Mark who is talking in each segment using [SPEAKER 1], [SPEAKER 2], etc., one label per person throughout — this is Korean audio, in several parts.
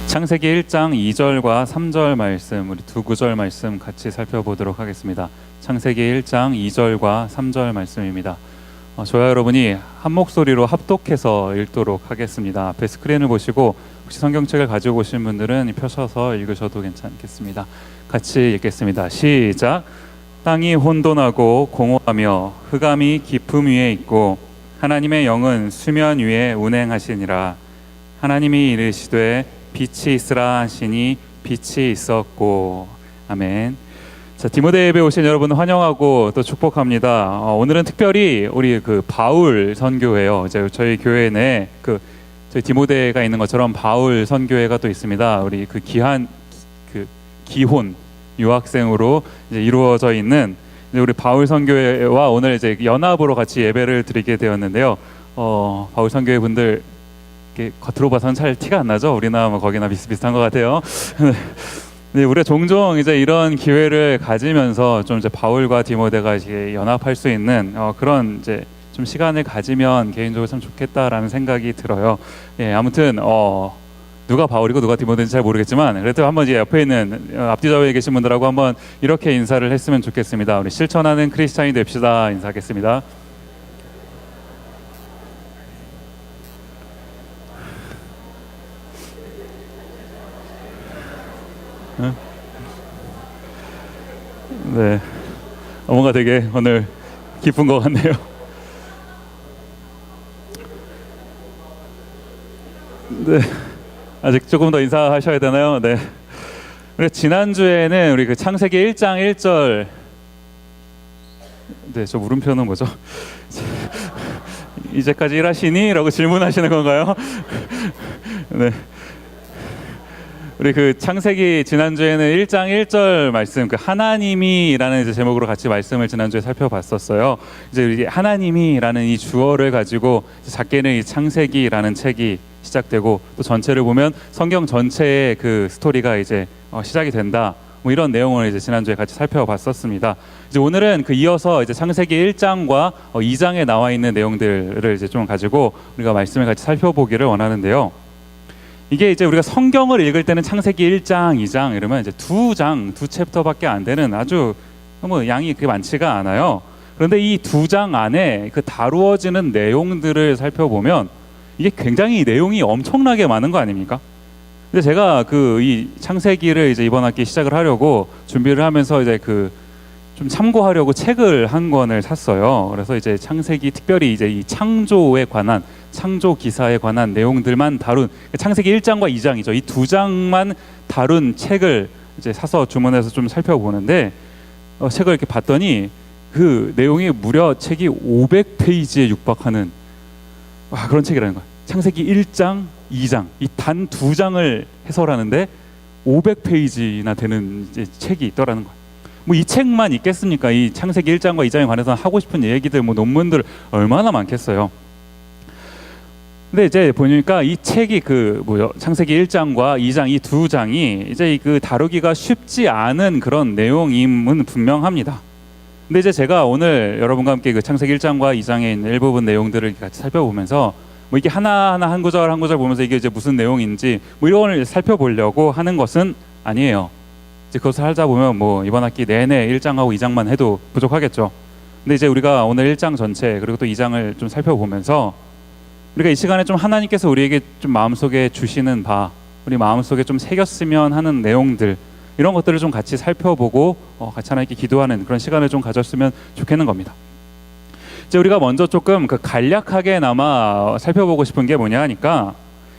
[SPEAKER 1] 창세기 1장 2절과 3절 말씀, 우리 두 구절 말씀 같이 살펴보도록 하겠습니다. 창세기 1장 2절과 3절 말씀입니다. 저와 여러분이 한 목소리로 합독해서 읽도록 하겠습니다. 앞에 스크린을 보시고 혹시 성경책을 가지고 오신 분들은 펴셔서 읽으셔도 괜찮겠습니다. 같이 읽겠습니다. 시작. 땅이 혼돈하고 공허하며 흑암이 깊음 위에 있고 하나님의 영은 수면 위에 운행하시니라. 하나님이 이르시되 빛이 있으라 하시니 빛이 있었고. 아멘. 자, 디모데 예배 오신 여러분 환영하고 또 축복합니다. 오늘은 특별히 우리 바울 선교회요. 이제 저희 교회 내에 저희 디모데가 있는 것처럼 바울 선교회가 또 있습니다. 우리 기혼 유학생으로 이제 이루어져 있는 이제 우리 바울 선교회와 오늘 이제 연합으로 같이 예배를 드리게 되었는데요. 바울 선교회 분들 겉으로 봐서는 잘 티가 안 나죠? 우리나 뭐 거기나 비슷비슷한 것 같아요. 네, 우리가 종종 이제 이런 기회를 가지면서 좀 이제 바울과 디모데가 이제 연합할 수 있는 그런 이제 좀 시간을 가지면 개인적으로 참 좋겠다라는 생각이 들어요. 예, 아무튼 누가 바울이고 누가 디모데인지 잘 모르겠지만 그래도 한번 이제 옆에 있는 앞뒤 좌우에 계신 분들하고 한번 이렇게 인사를 했으면 좋겠습니다. 우리 실천하는 크리스찬이 됩시다. 인사하겠습니다. 네, 뭔가 되게 오늘 기쁜 것 같네요. 네, 아직 조금 더 인사하셔야 되나요? 네, 우리 지난주에는 우리 창세기 1장 1절, 네, 저 물음표는 뭐죠? 이제까지 일하시니? 라고 질문하시는 건가요? 네. 우리 창세기 지난주에는 1장 1절 말씀, 하나님이라는 이제 제목으로 같이 말씀을 지난주에 살펴봤었어요. 이제 우리 하나님이라는 이 주어를 가지고 작게는 이 창세기라는 책이 시작되고 또 전체를 보면 성경 전체의 스토리가 이제 시작이 된다. 뭐 이런 내용을 이제 지난주에 같이 살펴봤었습니다. 이제 오늘은 이어서 이제 창세기 1장과 2장에 나와 있는 내용들을 이제 좀 가지고 우리가 말씀을 같이 살펴보기를 원하는데요. 이게 이제 우리가 성경을 읽을 때는 창세기 1장, 2장 이러면 이제 두 챕터밖에 안 되는 아주 양이 그렇게 많지가 않아요. 그런데 이 두 장 안에 다루어지는 내용들을 살펴보면 이게 굉장히 내용이 엄청나게 많은 거 아닙니까? 근데 제가 이 창세기를 이제 이번 학기 시작을 하려고 준비를 하면서 이제 좀 참고하려고 책을 한 권을 샀어요. 그래서 이제 창세기 특별히 이제 이 창조에 관한 창조 기사에 관한 내용들만 다룬 창세기 1장과 2장이죠. 이 두 장만 다룬 책을 이제 사서 주문해서 좀 살펴보는데 책을 이렇게 봤더니 내용이 무려 책이 500페이지에 육박하는 그런 책이라는 거예요. 창세기 1장, 2장 이 단 두 장을 해설하는데 500페이지나 되는 이제 책이 있더라는 거예요. 뭐 이 책만 있겠습니까? 이 창세기 1장과 2장에 관해서 하고 싶은 얘기들, 논문들 얼마나 많겠어요. 근데 이제 보니까 이 책이 창세기 1장과 2장 이 두 장이 이제 다루기가 쉽지 않은 그런 내용임은 분명합니다. 근데 이제 제가 오늘 여러분과 함께 창세기 1장과 2장에 있는 일부분 내용들을 같이 살펴보면서 이게 하나하나 한 구절 한 구절 보면서 이게 이제 무슨 내용인지 이런 걸 살펴보려고 하는 것은 아니에요. 이제 그것을 하다 보면 이번 학기 내내 1장하고 2장만 해도 부족하겠죠. 근데 이제 우리가 오늘 1장 전체 그리고 또 2장을 좀 살펴보면서 우리가 이 시간에 좀 하나님께서 우리에게 좀 마음속에 주시는 우리 마음속에 좀 새겼으면 하는 내용들 이런 것들을 좀 같이 살펴보고 같이 하나님께 기도하는 그런 시간을 좀 가졌으면 좋겠는 겁니다. 이제 우리가 먼저 조금 간략하게나마 살펴보고 싶은 게 뭐냐 하니까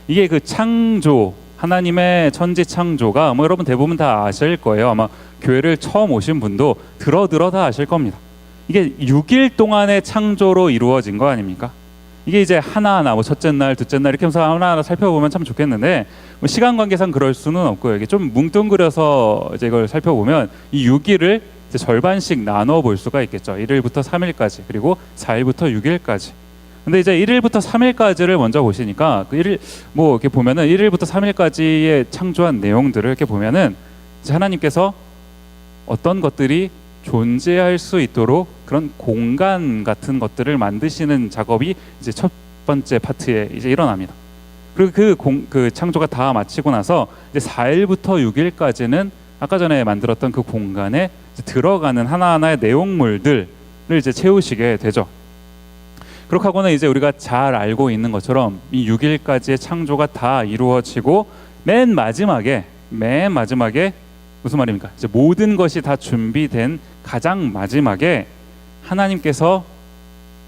[SPEAKER 1] 이게 창조 하나님의 천지 창조가 여러분 대부분 다 아실 거예요. 아마 교회를 처음 오신 분도 들어 다 아실 겁니다. 이게 6일 동안의 창조로 이루어진 거 아닙니까? 이게 이제 하나하나 첫째 날, 둘째 날 이렇게 하면서 하나하나 살펴보면 참 좋겠는데 시간 관계상 그럴 수는 없고요. 이게 좀 뭉뚱그려서 이제 이걸 살펴보면 이 6일을 이제 절반씩 나눠 볼 수가 있겠죠. 1일부터 3일까지 그리고 4일부터 6일까지. 근데 이제 1일부터 3일까지를 먼저 보시니까 이렇게 보면은 1일부터 3일까지의 창조한 내용들을 이렇게 보면은 이제 하나님께서 어떤 것들이 존재할 수 있도록 그런 공간 같은 것들을 만드시는 작업이 이제 첫 번째 파트에 이제 일어납니다. 그리고 그 창조가 다 마치고 나서 이제 4일부터 6일까지는 아까 전에 만들었던 그 공간에 들어가는 하나하나의 내용물들을 이제 채우시게 되죠. 그렇게 하고는 이제 우리가 잘 알고 있는 것처럼 이 6일까지의 창조가 다 이루어지고 맨 마지막에 무슨 말입니까? 이제 모든 것이 다 준비된 가장 마지막에 하나님께서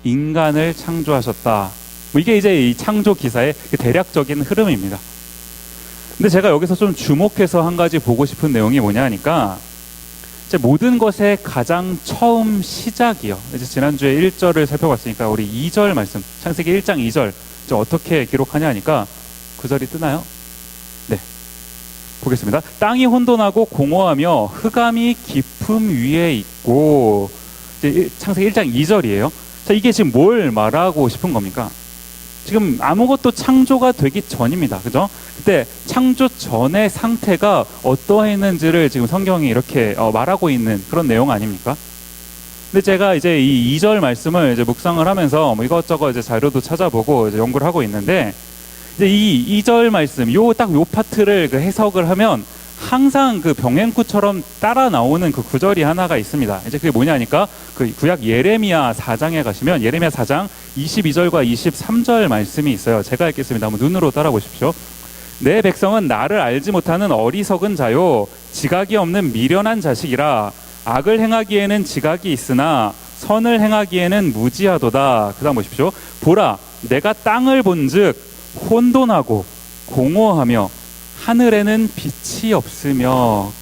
[SPEAKER 1] 인간을 창조하셨다. 뭐 이게 이제 이 창조 기사의 그 대략적인 흐름입니다. 근데 제가 여기서 좀 주목해서 한 가지 보고 싶은 내용이 뭐냐 하니까 이제 모든 것의 가장 처음 시작이요. 이제 지난주에 1절을 살펴봤으니까 우리 2절 말씀, 창세기 1장 2절 이제 어떻게 기록하냐 하니까 구절이 뜨나요? 네, 보겠습니다. 땅이 혼돈하고 공허하며 흑암이 깊음 위에 있고, 이제 창세기 1장 2절이에요. 자, 이게 지금 뭘 말하고 싶은 겁니까? 지금 아무것도 창조가 되기 전입니다. 그죠? 그때 창조 전의 상태가 어떠했는지를 지금 성경이 이렇게 말하고 있는 그런 내용 아닙니까? 근데 제가 이제 이 2절 말씀을 이제 묵상을 하면서 뭐 이것저것 이제 자료도 찾아보고 이제 연구를 하고 있는데, 이제 이 2절 말씀, 요 파트를 그 해석을 하면 항상 그 병행구처럼 따라 나오는 그 구절이 하나가 있습니다. 이제 그게 뭐냐니까 그 구약 예레미야 4장에 가시면 예레미야 4장 22절과 23절 말씀이 있어요. 제가 읽겠습니다. 한번 눈으로 따라 보십시오. 내 백성은 나를 알지 못하는 어리석은 자요, 지각이 없는 미련한 자식이라. 악을 행하기에는 지각이 있으나 선을 행하기에는 무지하도다. 그다음 보십시오. 보라, 내가 땅을 본즉 혼돈하고 공허하며 하늘에는 빛이 없으며.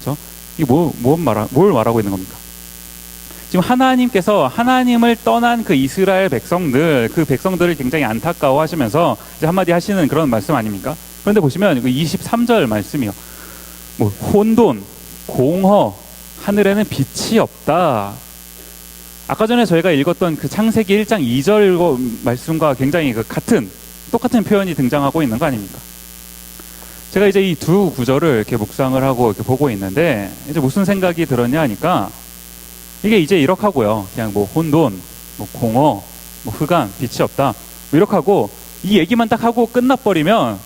[SPEAKER 1] 그렇죠? 이게 뭘 말하고 있는 겁니까? 지금 하나님께서 하나님을 떠난 그 이스라엘 백성들, 그 백성들을 굉장히 안타까워하시면서 이제 한마디 하시는 그런 말씀 아닙니까? 그런데 보시면 그 23절 말씀이요. 뭐 혼돈, 공허, 하늘에는 빛이 없다. 아까 전에 저희가 읽었던 그 창세기 1장 2절 말씀과 굉장히 똑같은 표현이 등장하고 있는 거 아닙니까? 제가 이제 이 두 구절을 이렇게 묵상을 하고 이렇게 보고 있는데, 이제 무슨 생각이 들었냐 하니까 이게 이제 이렇게 하고요. 그냥 뭐 혼돈, 뭐 공허, 뭐 흑암, 빛이 없다. 뭐 이렇게 하고 이 얘기만 딱 하고 끝나버리면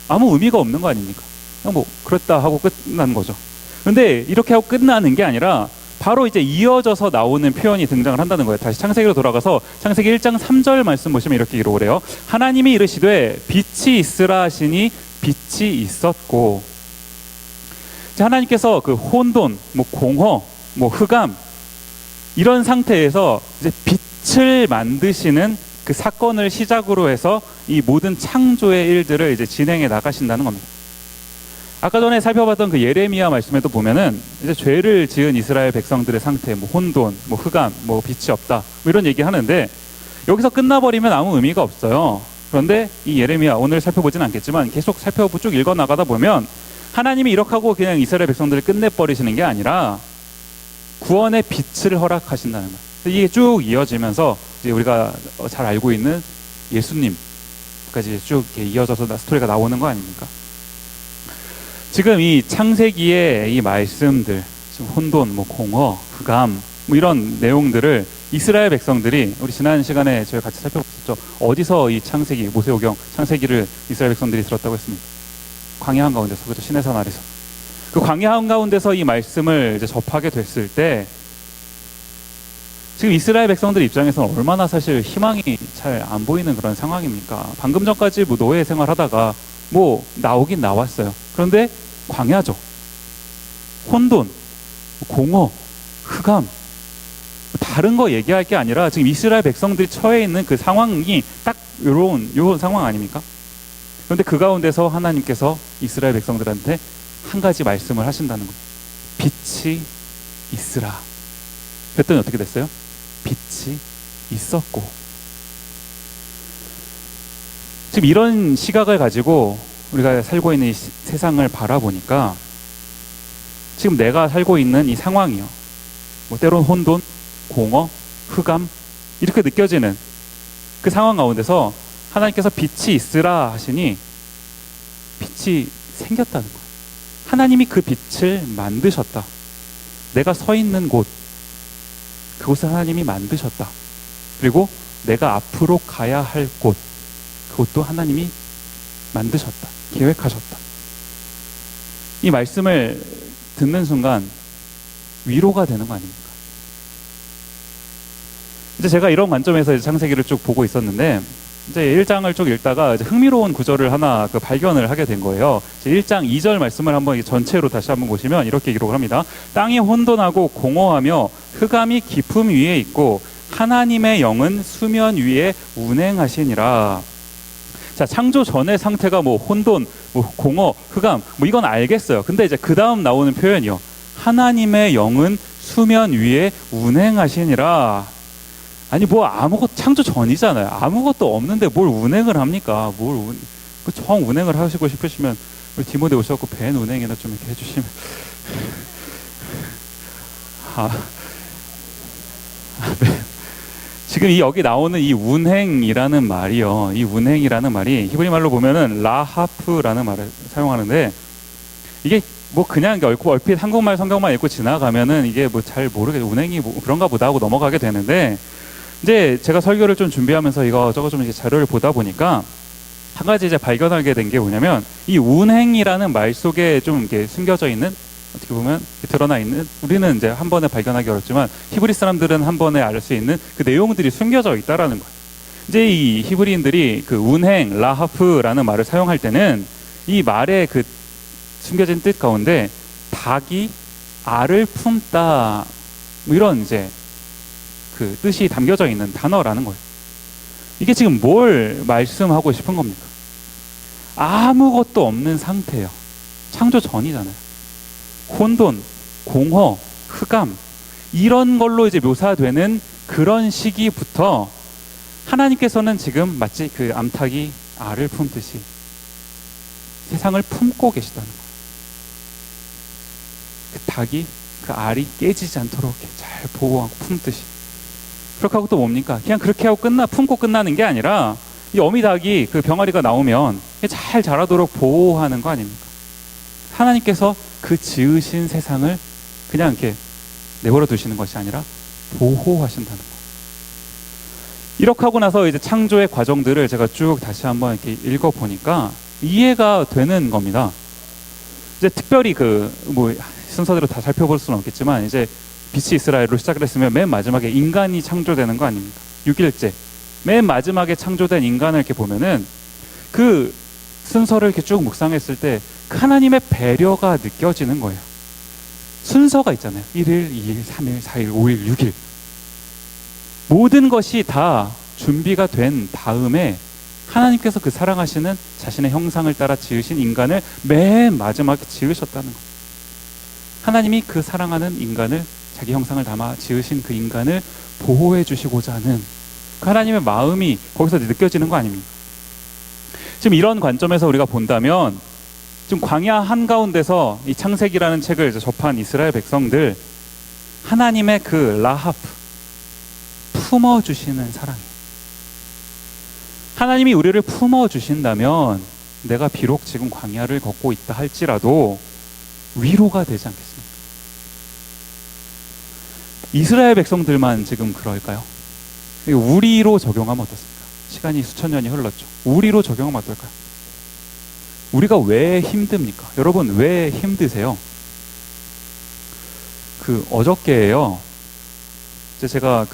[SPEAKER 1] 아무 의미가 없는 거 아닙니까? 그냥 뭐 그렇다 하고 끝나는 거죠. 근데 이렇게 하고 끝나는 게 아니라 바로 이제 이어져서 나오는 표현이 등장을 한다는 거예요. 다시 창세기로 돌아가서 창세기 1장 3절 말씀 보시면 이렇게 기록을 해요. 하나님이 이르시되 빛이 있으라 하시니 빛이 있었고. 하나님께서 그 혼돈, 뭐 공허, 뭐 흑암 이런 상태에서 이제 빛을 만드시는 그 사건을 시작으로 해서 이 모든 창조의 일들을 이제 진행해 나가신다는 겁니다. 아까 전에 살펴봤던 그 예레미야 말씀에도 보면은 이제 죄를 지은 이스라엘 백성들의 상태, 뭐 혼돈, 뭐 흑암, 뭐 빛이 없다, 뭐 이런 얘기 하는데 여기서 끝나버리면 아무 의미가 없어요. 그런데 이 예레미야, 오늘 살펴보진 않겠지만 계속 쭉 읽어 나가다 보면 하나님이 이렇게 하고 그냥 이스라엘 백성들을 끝내버리시는 게 아니라 구원의 빛을 허락하신다는 거예요. 이게 쭉 이어지면서 이제 우리가 잘 알고 있는 예수님까지 쭉 이어져서 스토리가 나오는 거 아닙니까? 지금 이 창세기의 이 말씀들, 지금 혼돈, 뭐 공허, 흑암, 뭐 이런 내용들을 이스라엘 백성들이, 우리 지난 시간에 저희 같이 살펴봤었죠. 어디서 이 창세기, 모세오경 창세기를 이스라엘 백성들이 들었다고 했습니다. 광야 한가운데서, 그렇죠? 시내산 아래서. 그 광야 한가운데서 이 말씀을 이제 접하게 됐을 때 지금 이스라엘 백성들 입장에서는 얼마나 사실 희망이 잘 안 보이는 그런 상황입니까? 방금 전까지 뭐 노예 생활하다가 뭐 나오긴 나왔어요. 그런데 광야죠. 혼돈, 공허, 흑암, 다른 거 얘기할 게 아니라 지금 이스라엘 백성들이 처해 있는 그 상황이 딱 요런 상황 아닙니까? 그런데 그 가운데서 하나님께서 이스라엘 백성들한테 한 가지 말씀을 하신다는 거예요. 빛이 있으라. 그랬더니 어떻게 됐어요? 빛이 있었고. 지금 이런 시각을 가지고 우리가 살고 있는 이 세상을 바라보니까 지금 내가 살고 있는 이 상황이요, 뭐 때론 혼돈, 공허, 흑암 이렇게 느껴지는 그 상황 가운데서 하나님께서 빛이 있으라 하시니 빛이 생겼다는 거예요. 하나님이 그 빛을 만드셨다. 내가 서 있는 곳, 그곳을 하나님이 만드셨다. 그리고 내가 앞으로 가야 할 곳, 그것도 하나님이 만드셨다, 계획하셨다. 이 말씀을 듣는 순간 위로가 되는 거 아닙니까? 이제 제가 이런 관점에서 이제 창세기를 쭉 보고 있었는데, 이제 1장을 쭉 읽다가 이제 흥미로운 구절을 하나 발견을 하게 된 거예요. 1장 2절 말씀을 한번 전체로 다시 한번 보시면 이렇게 기록을 합니다. 땅이 혼돈하고 공허하며 흑암이 깊음 위에 있고 하나님의 영은 수면 위에 운행하시니라. 자, 창조 전의 상태가 뭐 혼돈, 뭐 공허, 흑암, 뭐 이건 알겠어요. 근데 이제 그 다음 나오는 표현이요. 하나님의 영은 수면 위에 운행하시니라. 아니 뭐 아무것도 창조 전이잖아요. 아무것도 없는데 뭘 운행을 합니까? 정 운행을 하시고 싶으시면 우리 디모데 오셔갖고 벤 운행이나 좀 이렇게 해주시면 네. 지금 여기 나오는 이 운행이라는 말이요. 이 운행이라는 말이 히브리 말로 보면은 라하프라는 말을 사용하는데, 이게 뭐 그냥 얼핏 한국말 성경만 읽고 지나가면은 이게 뭐 잘 모르겠어요. 운행이 뭐 그런가 보다 하고 넘어가게 되는데, 이제 제가 설교를 좀 준비하면서 이거저거 좀 이제 자료를 보다 보니까 한 가지 이제 발견하게 된 게 뭐냐면, 이 운행이라는 말 속에 좀 이렇게 숨겨져 있는, 어떻게 보면 드러나 있는, 우리는 이제 한 번에 발견하기 어렵지만 히브리 사람들은 한 번에 알 수 있는 그 내용들이 숨겨져 있다라는 거예요. 이제 이 히브리인들이 그 운행, 라하프라는 말을 사용할 때는 이 말의 그 숨겨진 뜻 가운데 닭이 알을 품다, 뭐 이런 이제 그 뜻이 담겨져 있는 단어라는 거예요. 이게 지금 뭘 말씀하고 싶은 겁니까? 아무것도 없는 상태예요. 창조 전이잖아요. 혼돈, 공허, 흑암, 이런 걸로 이제 묘사되는 그런 시기부터 하나님께서는 지금 마치 그 암탉이 알을 품듯이 세상을 품고 계시다는 거예요. 그 닭이 그 알이 깨지지 않도록 잘 보호하고 품듯이. 그렇게 하고 또 뭡니까? 그냥 그렇게 하고 품고 끝나는 게 아니라, 이 어미닭이 그 병아리가 나오면 잘 자라도록 보호하는 거 아닙니까? 하나님께서 그 지으신 세상을 그냥 이렇게 내버려 두시는 것이 아니라 보호하신다는 거. 이렇게 하고 나서 이제 창조의 과정들을 제가 쭉 다시 한번 이렇게 읽어보니까 이해가 되는 겁니다. 이제 특별히 뭐 순서대로 다 살펴볼 수는 없겠지만, 이제 빛이 이스라엘로 시작을 했으면 맨 마지막에 인간이 창조되는 거 아닙니까? 6일째 맨 마지막에 창조된 인간을 이렇게 보면은 그 순서를 이렇게 쭉 묵상했을 때 하나님의 배려가 느껴지는 거예요. 순서가 있잖아요. 1일, 2일, 3일, 4일, 5일, 6일. 모든 것이 다 준비가 된 다음에 하나님께서 그 사랑하시는 자신의 형상을 따라 지으신 인간을 맨 마지막에 지으셨다는 거예요. 하나님이 그 사랑하는 인간을, 자기 형상을 담아 지으신 그 인간을 보호해 주시고자 하는 그 하나님의 마음이 거기서 느껴지는 거 아닙니까? 지금 이런 관점에서 우리가 본다면, 지금 광야 한가운데서 이 창세기라는 책을 접한 이스라엘 백성들, 하나님의 그 라하프, 품어주시는 사랑이에요. 하나님이 우리를 품어주신다면 내가 비록 지금 광야를 걷고 있다 할지라도 위로가 되지 않겠습니까? 이스라엘 백성들만 지금 그럴까요? 우리로 적용하면 어떻습니까? 시간이 수천 년이 흘렀죠. 우리로 적용하면 어떨까요? 우리가 왜 힘듭니까? 여러분 왜 힘드세요? 어저께예요. 제가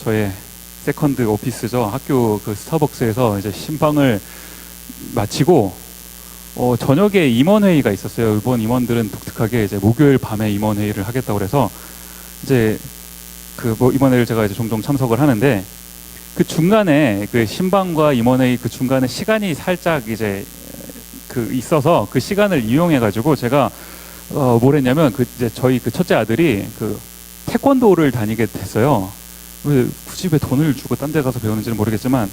[SPEAKER 1] 저의 세컨드 오피스죠. 학교 스타벅스에서 이제 신방을 마치고 저녁에 임원회의가 있었어요. 이번 임원들은 독특하게 이제 목요일 밤에 임원회의를 하겠다고 그래서 이제 임원회의를 제가 이제 종종 참석을 하는데, 그 중간에 신방과 임원회의 그 중간에 시간이 살짝 이제 있어서 그 시간을 이용해 가지고 제가 뭘 했냐면 이제 저희 첫째 아들이 태권도를 다니게 됐어요. 왜 굳이 왜 돈을 주고 딴 데 가서 배우는지는 모르겠지만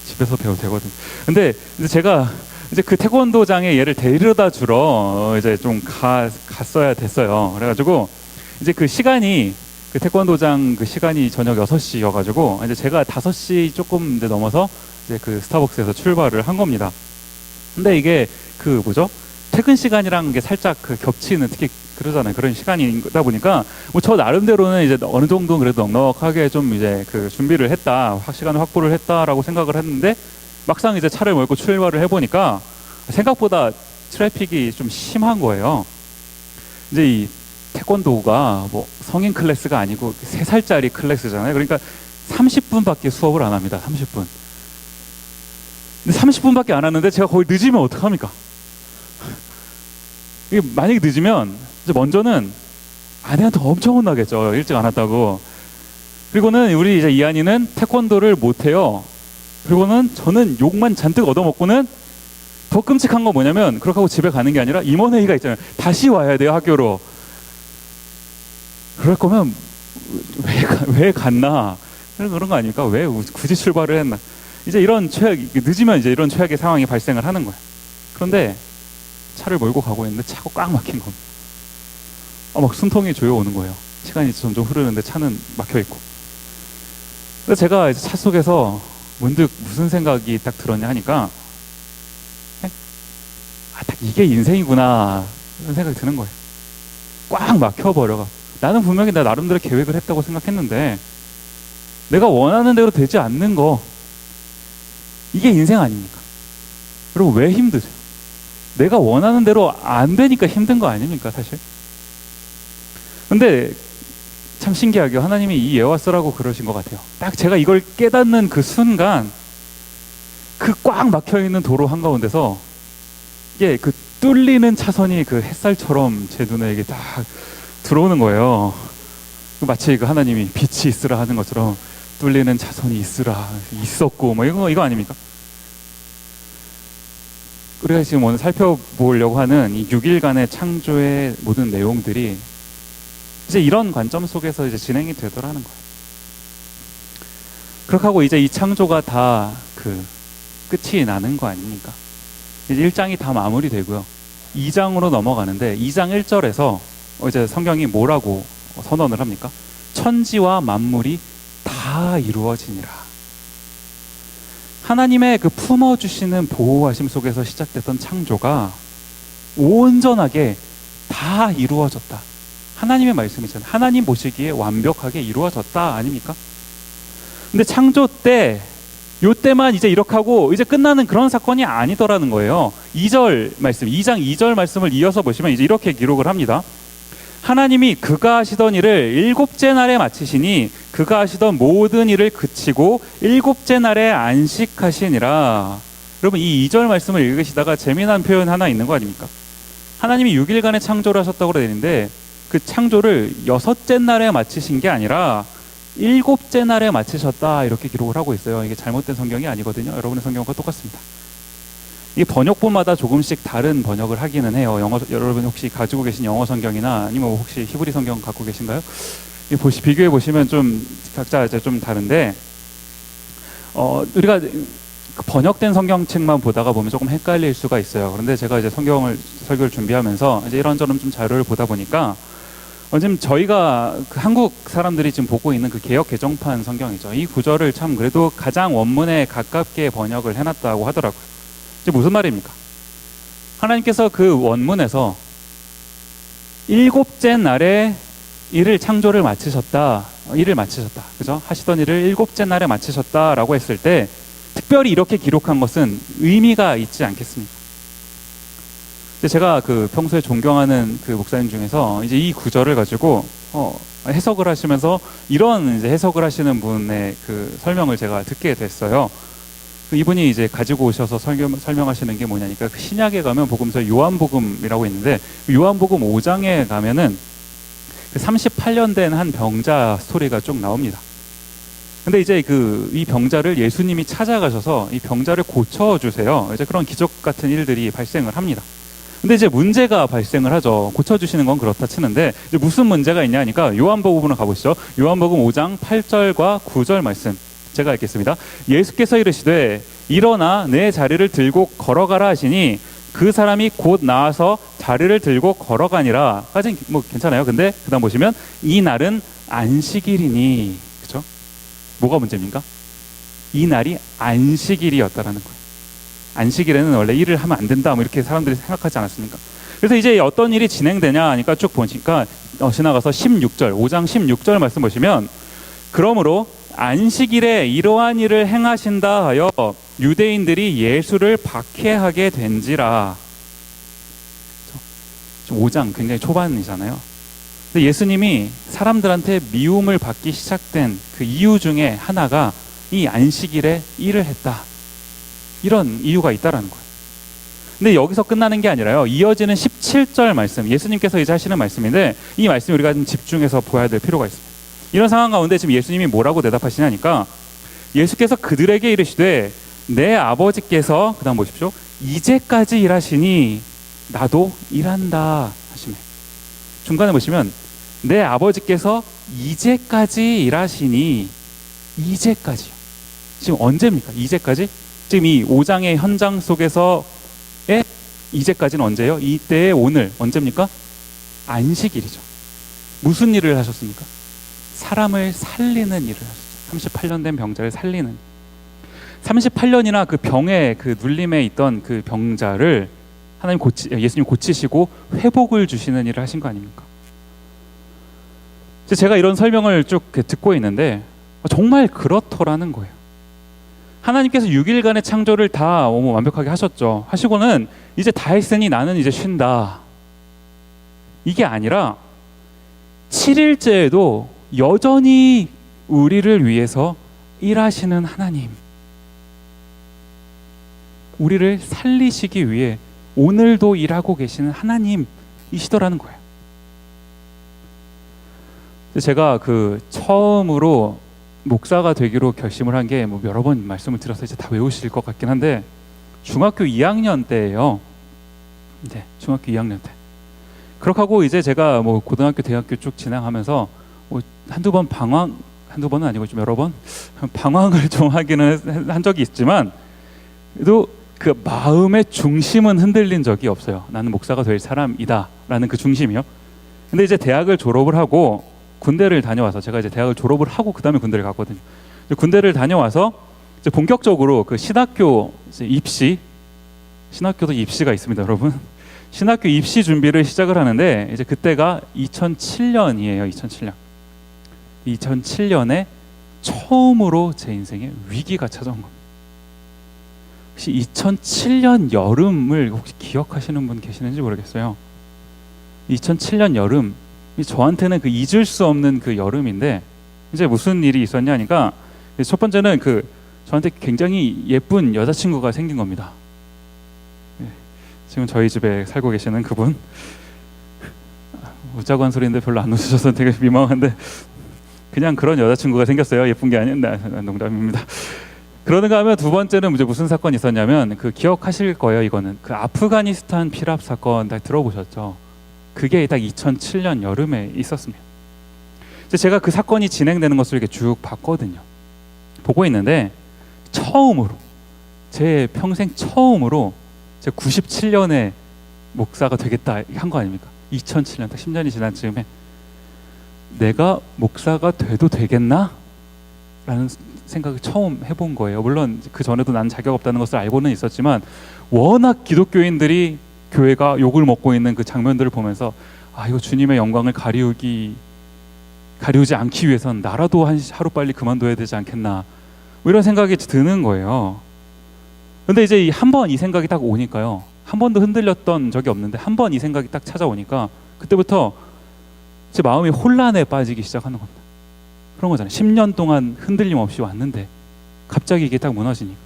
[SPEAKER 1] 집에서 배워도 되거든. 근데 이제 제가 이제 그 태권도장에 얘를 데려다 주러 이제 좀 갔어야 됐어요. 그래가지고 이제 그 시간이 태권도장 시간이 저녁 6시여가지고 이제 제가 5시 조금 이제 넘어서 이제 스타벅스에서 출발을 한 겁니다. 근데 이게 퇴근 시간이랑 게 살짝 그 겹치는, 특히 그러잖아요. 그런 시간이다 보니까 뭐 저 나름대로는 이제 어느 정도 그래도 넉넉하게 좀 이제 그 준비를 했다, 시간을 확보를 했다라고 생각을 했는데, 막상 이제 차를 몰고 출발을 해보니까 생각보다 트래픽이 좀 심한 거예요. 이제 이 태권도가 뭐 성인 클래스가 아니고 3살짜리 클래스잖아요. 그러니까 30분밖에 수업을 안 합니다. 30분. 근데 30분밖에 안 하는데 제가 거의 늦으면 어떡합니까? 이게 만약에 늦으면 이제 먼저는 아내한테 엄청 혼나겠죠. 일찍 안 왔다고. 그리고는 우리 이제 이한이는 태권도를 못 해요. 그리고는 저는 욕만 잔뜩 얻어먹고는, 더 끔찍한 건 뭐냐면, 그렇게 하고 집에 가는 게 아니라 임원회의가 있잖아요. 다시 와야 돼요, 학교로. 그럴 거면 왜 갔나? 그런 거 아닙니까? 왜 굳이 출발을 했나? 이제 이런 늦으면 이제 이런 최악의 상황이 발생을 하는 거예요. 그런데 차를 몰고 가고 있는데 차가 꽉 막힌 겁니다. 막 숨통이 조여오는 거예요. 시간이 점점 흐르는데 차는 막혀 있고. 그래서 제가 이제 차 속에서 문득 무슨 생각이 딱 들었냐 하니까, 딱 이게 인생이구나 이런 생각이 드는 거예요. 꽉 막혀버려가. 나는 분명히 나 나름대로 계획을 했다고 생각했는데 내가 원하는 대로 되지 않는 거, 이게 인생 아닙니까? 그리고 왜 힘드죠? 내가 원하는 대로 안 되니까 힘든 거 아닙니까, 사실? 근데 참 신기하게 하나님이 이 예화 쓰라고 그러신 것 같아요. 딱 제가 이걸 깨닫는 그 순간, 그 꽉 막혀있는 도로 한가운데서 이게 그 뚫리는 차선이 그 햇살처럼 제 눈에 이게 딱 들어오는 거예요. 마치 그 하나님이 빛이 있으라 하는 것처럼 뚫리는 차선이 있었고 뭐 이거 아닙니까? 우리가 지금 오늘 살펴보려고 하는 이 6일간의 창조의 모든 내용들이 이제 이런 관점 속에서 이제 진행이 되더라는 거예요. 그렇게 하고 이제 이 창조가 다 그 끝이 나는 거 아닙니까? 이제 1장이 다 마무리되고요. 2장으로 넘어가는데 2장 1절에서 이제 성경이 뭐라고 선언을 합니까? 천지와 만물이 다 이루어지니라. 하나님의 그 품어주시는 보호하심 속에서 시작됐던 창조가 온전하게 다 이루어졌다. 하나님의 말씀이잖아요. 하나님 보시기에 완벽하게 이루어졌다 아닙니까? 근데 창조 때, 요때만 이제 이렇게 하고 이제 끝나는 그런 사건이 아니더라는 거예요. 2절 말씀, 2장 2절 말씀을 이어서 보시면 이제 이렇게 기록을 합니다. 하나님이 그가 하시던 일을 7째 날에 마치시니 그가 하시던 모든 일을 그치고 7째 날에 안식하시니라. 여러분, 이 2절 말씀을 읽으시다가 재미난 표현 하나 있는 거 아닙니까? 하나님이 6일간의 창조를 하셨다고 그러는데 그 창조를 6째 날에 마치신 게 아니라 7째 날에 마치셨다, 이렇게 기록을 하고 있어요. 이게 잘못된 성경이 아니거든요. 여러분의 성경과 똑같습니다. 이 번역본마다 조금씩 다른 번역을 하기는 해요. 여러분 혹시 가지고 계신 영어 성경이나 아니면 혹시 히브리 성경 갖고 계신가요? 비교해 보시면 좀 각자 이제 좀 다른데, 우리가 번역된 성경책만 보다가 보면 조금 헷갈릴 수가 있어요. 그런데 제가 이제 설교를 준비하면서 이제 이런저런 좀 자료를 보다 보니까 지금 저희가 그 한국 사람들이 지금 보고 있는 그 개역 개정판 성경이죠. 이 구절을 참 그래도 가장 원문에 가깝게 번역을 해놨다고 하더라고요. 이제 무슨 말입니까? 하나님께서 그 원문에서 7째 날에 창조를 마치셨다. 그죠? 하시던 일을 7째 날에 마치셨다라고 했을 때 특별히 이렇게 기록한 것은 의미가 있지 않겠습니까? 제가 그 평소에 존경하는 그 목사님 중에서 이제 이 구절을 가지고 해석을 하시면서 이런 이제 해석을 하시는 분의 그 설명을 제가 듣게 됐어요. 이분이 이제 가지고 오셔서 설명하시는 게 뭐냐니까, 그 신약에 가면 복음서 요한복음이라고 있는데 요한복음 5장에 가면은 그 38년 된 한 병자 스토리가 쭉 나옵니다. 근데 이제 이 병자를 예수님이 찾아가셔서 이 병자를 고쳐주세요. 이제 그런 기적 같은 일들이 발생을 합니다. 근데 이제 문제가 발생을 하죠. 고쳐주시는 건 그렇다 치는데 이제 무슨 문제가 있냐 하니까 요한복음으로 가보시죠. 요한복음 5장 8절과 9절 말씀 제가 읽겠습니다. 예수께서 이르시되 일어나 내 자리를 들고 걸어가라 하시니 그 사람이 곧 나와서 자리를 들고 걸어가니라. 까지는 뭐 괜찮아요. 근데 그 다음 보시면 이 날은 안식일이니, 그렇죠? 뭐가 문제입니까? 이 날이 안식일이었다라는 거예요. 안식일에는 원래 일을 하면 안 된다, 뭐 이렇게 사람들이 생각하지 않았습니까? 그래서 이제 어떤 일이 진행되냐 하니까 쭉 보니까 지나가서 16절, 5장 16절 말씀 보시면, 그러므로 안식일에 이러한 일을 행하신다 하여 유대인들이 예수를 박해하게 된지라. 5장 굉장히 초반이잖아요. 근데 예수님이 사람들한테 미움을 받기 시작된 그 이유 중에 하나가 이 안식일에 일을 했다, 이런 이유가 있다라는 거예요. 근데 여기서 끝나는 게 아니라요, 이어지는 17절 말씀, 예수님께서 이제 하시는 말씀인데, 이 말씀 우리가 좀 집중해서 보아야 될 필요가 있습니다. 이런 상황 가운데 지금 예수님이 뭐라고 대답하시냐니까, 예수께서 그들에게 이르시되 내 아버지께서, 그 다음 보십시오, 이제까지 일하시니 나도 일한다 하시네. 중간에 보시면 내 아버지께서 이제까지 일하시니, 이제까지요. 지금 언제입니까? 이제까지? 지금 이 5장의 현장 속에서의 이제까지는 언제예요? 이때의 오늘 언제입니까? 안식일이죠. 무슨 일을 하셨습니까? 사람을 살리는 일을 하셨죠. 38년 된 병자를 살리는. 38년이나 그 병에, 그 눌림에 있던 그 병자를 예수님 고치시고 회복을 주시는 일을 하신 거 아닙니까? 제가 이런 설명을 쭉 듣고 있는데 정말 그렇더라는 거예요. 하나님께서 6일간의 창조를 다 완벽하게 하셨죠. 하시고는 이제 다 했으니 나는 이제 쉰다, 이게 아니라 7일째에도 여전히 우리를 위해서 일하시는 하나님, 우리를 살리시기 위해 오늘도 일하고 계시는 하나님이시더라는 거예요. 제가 그 처음으로 목사가 되기로 결심을 한 게 뭐 여러 번 말씀을 드려서 이제 다 외우실 것 같긴 한데, 중학교 2학년 때예요. 네, 중학교 2학년 때. 그렇게 하고 이제 제가 뭐 고등학교, 대학교 쭉 진행하면서 뭐 한두 번은 아니고 좀 여러 번 방황을 좀 하기는 한 적이 있지만, 그래도 그 마음의 중심은 흔들린 적이 없어요. 나는 목사가 될 사람이다 라는 그 중심이요. 근데 이제 대학을 졸업을 하고 군대를 다녀와서, 제가 이제 대학을 졸업을 하고 그 다음에 군대를 갔거든요. 군대를 다녀와서 이제 본격적으로 그 신학교 이제 입시, 신학교도 입시가 있습니다, 여러분. 신학교 입시 준비를 시작을 하는데, 이제 그때가 2007년이에요. 2007년에 처음으로 제 인생에 위기가 찾아온 겁니다. 혹시 2007년 여름을 혹시 기억하시는 분 계시는지 모르겠어요. 2007년 여름, 저한테는 그 잊을 수 없는 그 여름인데, 이제 무슨 일이 있었냐니까, 첫 번째는 그 저한테 굉장히 예쁜 여자친구가 생긴 겁니다. 지금 저희 집에 살고 계시는 그분, 웃자고 한 소리인데 별로 안 웃으셔서 되게 민망한데, 그냥 그런 여자친구가 생겼어요. 예쁜 게 아닌데, 농담입니다. 그러는가 하면, 두 번째는 이제 무슨 사건이 있었냐면, 그 기억하실 거예요. 이거는 그 아프가니스탄 피랍 사건 다 들어보셨죠? 그게 딱 2007년 여름에 있었습니다. 제가 그 사건이 진행되는 것을 이렇게 쭉 봤거든요. 보고 있는데, 처음으로, 제 평생 처음으로 제가 97년에 목사가 되겠다 한 거 아닙니까? 2007년, 딱 10년이 지난 즈음에 내가 목사가 돼도 되겠나? 라는 생각을 처음 해본 거예요. 물론 그 전에도 난 자격 없다는 것을 알고는 있었지만, 워낙 기독교인들이 교회가 욕을 먹고 있는 그 장면들을 보면서, 아, 이거 주님의 영광을 가리우지 않기 위해선 나라도 하루빨리 그만둬야 되지 않겠나, 뭐 이런 생각이 드는 거예요. 근데 이제 한 번 이 생각이 딱 오니까요, 한 번도 흔들렸던 적이 없는데 한 번 이 생각이 딱 찾아오니까, 그때부터 제 마음이 혼란에 빠지기 시작하는 겁니다. 그런 거잖아요. 10년 동안 흔들림 없이 왔는데 갑자기 이게 딱 무너지니까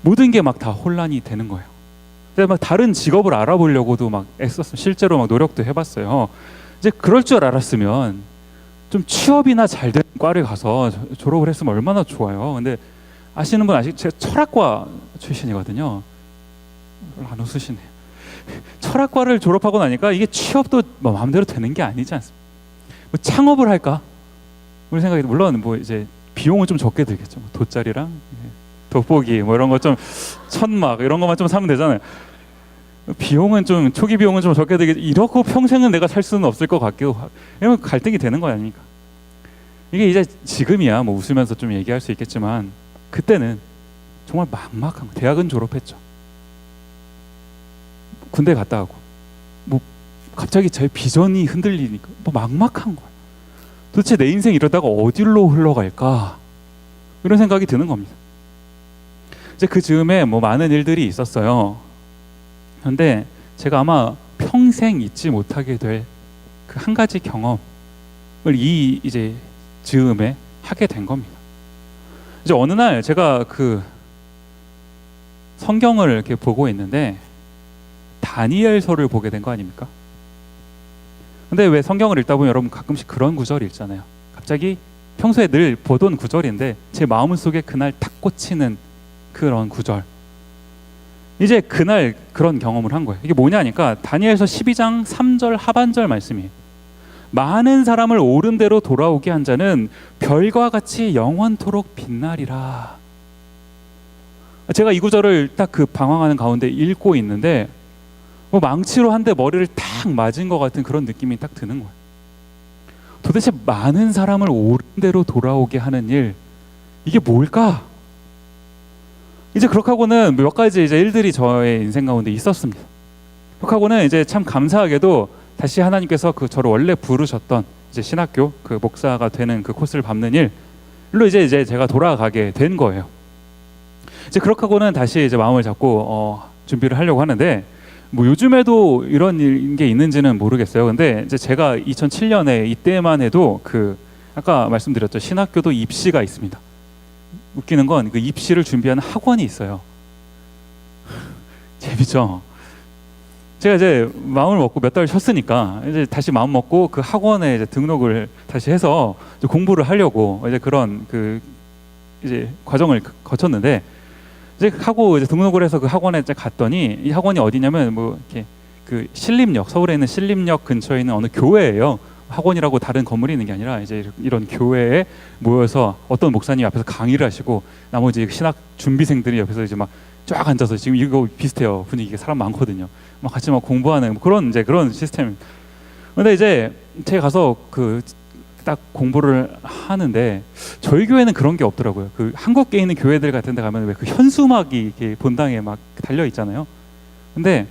[SPEAKER 1] 모든 게 막 다 혼란이 되는 거예요. 막 다른 직업을 알아보려고도 막 애썼어요. 실제로 막 노력도 해봤어요. 이제 그럴 줄 알았으면 좀 취업이나 잘 되는 과를 가서 졸업을 했으면 얼마나 좋아요. 근데 아시는 분 제가 철학과 출신이거든요. 안 웃으시네요. 철학과를 졸업하고 나니까 이게 취업도 뭐 마음대로 되는 게 아니지 않습니까? 뭐 창업을 할까? 우리 생각이, 물론 뭐 이제 비용은 좀 적게 들겠죠. 뭐 돗자리랑 돋보기 뭐 이런 거 좀, 천막 이런 것만 좀 사면 되잖아요. 비용은 좀, 초기 비용은 좀 적게 들겠죠. 이러고 평생은 내가 살 수는 없을 것 같기도 하고, 왜냐면 갈등이 되는 거 아닙니까? 이게 이제 지금이야 뭐 웃으면서 좀 얘기할 수 있겠지만, 그때는 정말 막막한 거예요. 대학은 졸업했죠. 군대 갔다 오고 뭐 갑자기 제 비전이 흔들리니까 뭐 막막한 거예요. 도대체 내 인생 이러다가 어디로 흘러갈까? 이런 생각이 드는 겁니다. 이제 그 즈음에 뭐 많은 일들이 있었어요. 그런데 제가 아마 평생 잊지 못하게 될 그 한 가지 경험을 이제 즈음에 하게 된 겁니다. 이제 어느 날 제가 그 성경을 이렇게 보고 있는데 다니엘서를 보게 된 거 아닙니까? 근데 왜 성경을 읽다 보면 여러분 가끔씩 그런 구절이 있잖아요. 갑자기 평소에 늘 보던 구절인데 제 마음속에 그날 탁 꽂히는 그런 구절. 이제 그날 그런 경험을 한 거예요. 이게 뭐냐니까 다니엘서 12장 3절 하반절 말씀이에요. 많은 사람을 옳은 대로 돌아오게 한 자는 별과 같이 영원토록 빛나리라. 제가 이 구절을 딱 그 방황하는 가운데 읽고 있는데 뭐 망치로 한 대 머리를 탁 맞은 것 같은 그런 느낌이 딱 드는 거예요. 도대체 많은 사람을 옳은 대로 돌아오게 하는 일, 이게 뭘까? 이제 그렇게 하고는 몇 가지 이제 일들이 저의 인생 가운데 있었습니다. 그렇게 하고는 이제 참 감사하게도 다시 하나님께서 그 저를 원래 부르셨던 이제 신학교 그 목사가 되는 그 코스를 밟는 일로 이제 제가 돌아가게 된 거예요. 이제 그렇게 하고는 다시 이제 마음을 잡고 준비를 하려고 하는데 뭐 요즘에도 이런 게 있는지는 모르겠어요. 근데 이제 제가 2007년에 이때만 해도 그 아까 말씀드렸죠. 신학교도 입시가 있습니다. 웃기는 건 그 입시를 준비하는 학원이 있어요. 재밌죠? 제가 이제 마음을 먹고 몇 달 쉬었으니까 이제 다시 마음 먹고 그 학원에 이제 등록을 다시 해서 이제 공부를 하려고 이제 그런 그 이제 과정을 거쳤는데 이제 하고 이제 등록을 해서 그 학원에 이제 갔더니 이 학원이 어디냐면 뭐 이렇게 그 신림역, 서울에 있는 신림역 근처에 있는 어느 교회예요. 학원이라고 다른 건물이 있는 게 아니라 이제 이런 교회에 모여서 어떤 목사님 앞에서 강의를 하시고 나머지 신학 준비생들이 옆에서 이제 막 쫙 앉아서 지금 이거 비슷해요. 분위기가 사람 많거든요. 막 같이 막 공부하는 그런 이제 그런 시스템. 근데 이제 제가 가서 그 딱 공부를 하는데 저희 교회는 그런 게 없더라고요. 그 한국에 있는 교회들 같은 데 가면 왜 그 현수막이 이렇게 본당에 막 달려 있잖아요. 근데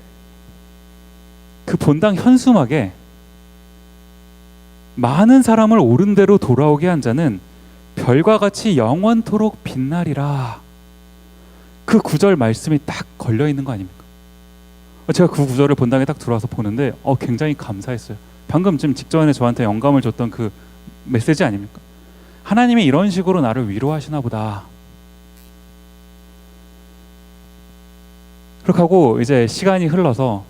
[SPEAKER 1] 그 본당 현수막에 많은 사람을 옳은 대로 돌아오게 한 자는 별과 같이 영원토록 빛나리라. 그 구절 말씀이 딱 걸려 있는 거 아닙니까? 제가 그 구절을 본당에 딱 들어와서 보는데 굉장히 감사했어요. 방금 좀 직전에 저한테 영감을 줬던 그 메시지 아닙니까? 하나님이 이런 식으로 나를 위로하시나 보다. 그렇게 하고 이제 시간이 흘러서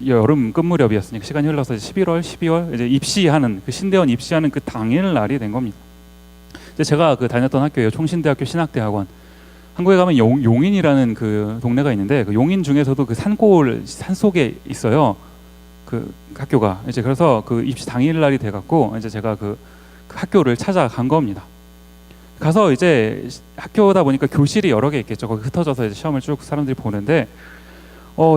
[SPEAKER 1] 여름 끝 무렵이었으니까 시간이 흘러서 11월, 12월 이제 입시하는 그 신대원 입시하는 그 당일 날이 된 겁니다. 이제 제가 그 다녔던 학교예요. 총신대학교 신학대학원. 한국에 가면 용인이라는 그 동네가 있는데 그 용인 중에서도 그 산 속에 있어요. 그 학교가 이제 그래서 그 입시 당일 날이 돼갖고 이제 제가 그 학교를 찾아간 겁니다. 가서 이제 학교다 보니까 교실이 여러 개 있겠죠. 거기 흩어져서 이제 시험을 쭉 사람들이 보는데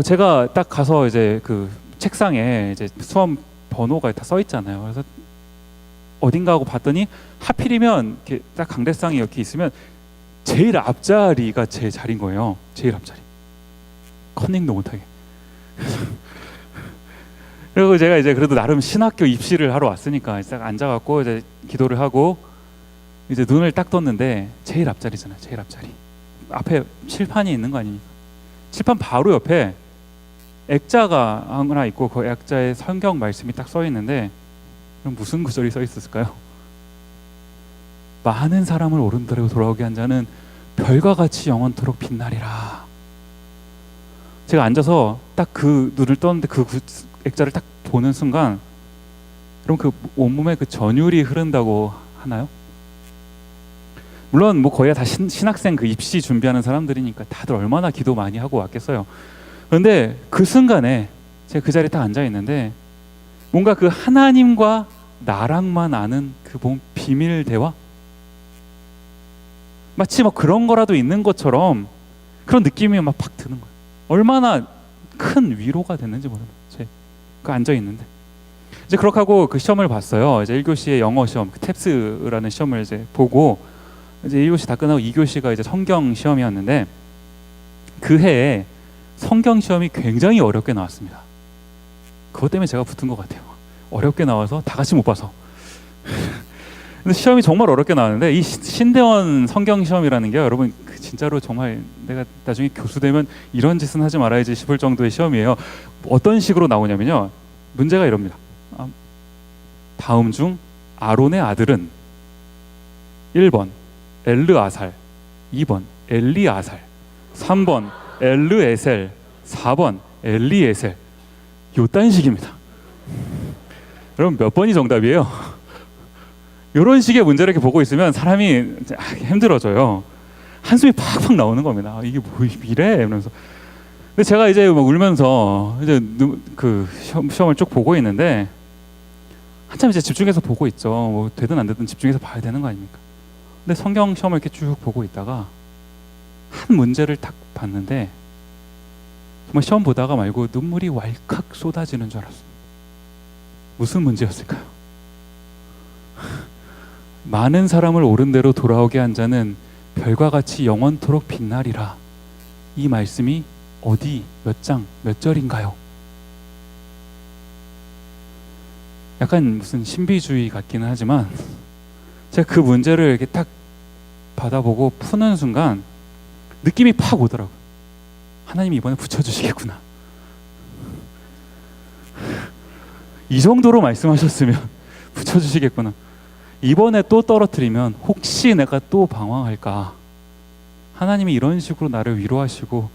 [SPEAKER 1] 제가 딱 가서 이제 그 책상에 이제 수험 번호가 다 써 있잖아요. 그래서 어딘가 하고 봤더니 하필이면 이렇게 딱 강대상이 이렇게 있으면 제일 앞자리가 제 자리인 거예요. 제일 앞자리. 커닝도 못하게. 그리고 제가 이제 그래도 나름 신학교 입시를 하러 왔으니까 이제 딱 앉아갖고 이제 기도를 하고 이제 눈을 딱 떴는데 제일 앞자리잖아요. 제일 앞자리. 앞에 칠판이 있는 거 아닙니까? 칠판 바로 옆에 액자가 하나 있고 그 액자에 성경 말씀이 딱 써 있는데 그럼 무슨 구절이 써 있었을까요? 많은 사람을 옳은 대로 돌아오게 한 자는 별과 같이 영원토록 빛나리라. 제가 앉아서 딱 그 눈을 떴는데 그 액자를 딱 보는 순간 그럼 그 온몸에 그 전율이 흐른다고 하나요? 물론 뭐 거의 다 신학생 그 입시 준비하는 사람들이니까 다들 얼마나 기도 많이 하고 왔겠어요. 그런데 그 순간에 제가 그 자리에 딱 앉아 있는데 뭔가 그 하나님과 나랑만 아는 그 비밀 대화? 마치 막 그런 거라도 있는 것처럼 그런 느낌이 막 팍 드는 거예요. 얼마나 큰 위로가 됐는지 모르겠어요. 그 앉아 있는데 이제 그렇게 하고 그 시험을 봤어요. 이제 1교시의 영어 시험, 그 탭스라는 시험을 이제 보고 이제 1교시 다 끝나고 2교시가 이제 성경 시험이었는데 그 해에 성경 시험이 굉장히 어렵게 나왔습니다. 그것 때문에 제가 붙은 것 같아요. 어렵게 나와서 다 같이 못 봐서. 근데 시험이 정말 어렵게 나왔는데 이 신대원 성경 시험이라는 게 여러분 진짜로 정말 내가 나중에 교수 되면 이런 짓은 하지 말아야지 싶을 정도의 시험이에요. 어떤 식으로 나오냐면요. 문제가 이럽니다. 다음 중 아론의 아들은 1번 엘르아살, 2번 엘리아살, 3번 엘르에셀, 4번 엘리에셀. 요딴 식입니다. 여러분 몇 번이 정답이에요? 이런 식의 문제를 이렇게 보고 있으면 사람이 힘들어져요. 한숨이 팍팍 나오는 겁니다. 이게 뭐 이래? 이러면서. 근데 제가 이제 막 울면서 이제 그 시험을 쭉 보고 있는데 한참 이제 집중해서 보고 있죠. 뭐 되든 안 되든 집중해서 봐야 되는 거 아닙니까? 근데 성경 시험을 이렇게 쭉 보고 있다가 한 문제를 딱 봤는데 정말 시험 보다가 말고 눈물이 왈칵 쏟아지는 줄 알았습니다. 무슨 문제였을까요? 많은 사람을 옳은 대로 돌아오게 한 자는 별과 같이 영원토록 빛나리라. 이 말씀이 어디 몇 장 몇 절인가요? 약간 무슨 신비주의 같기는 하지만 제가 그 문제를 이렇게 딱 받아보고 푸는 순간 느낌이 팍 오더라고요. 하나님이 이번에 붙여주시겠구나. 이 정도로 말씀하셨으면 붙여주시겠구나. 이번에 또 떨어뜨리면 혹시 내가 또 방황할까. 하나님이 이런 식으로 나를 위로하시고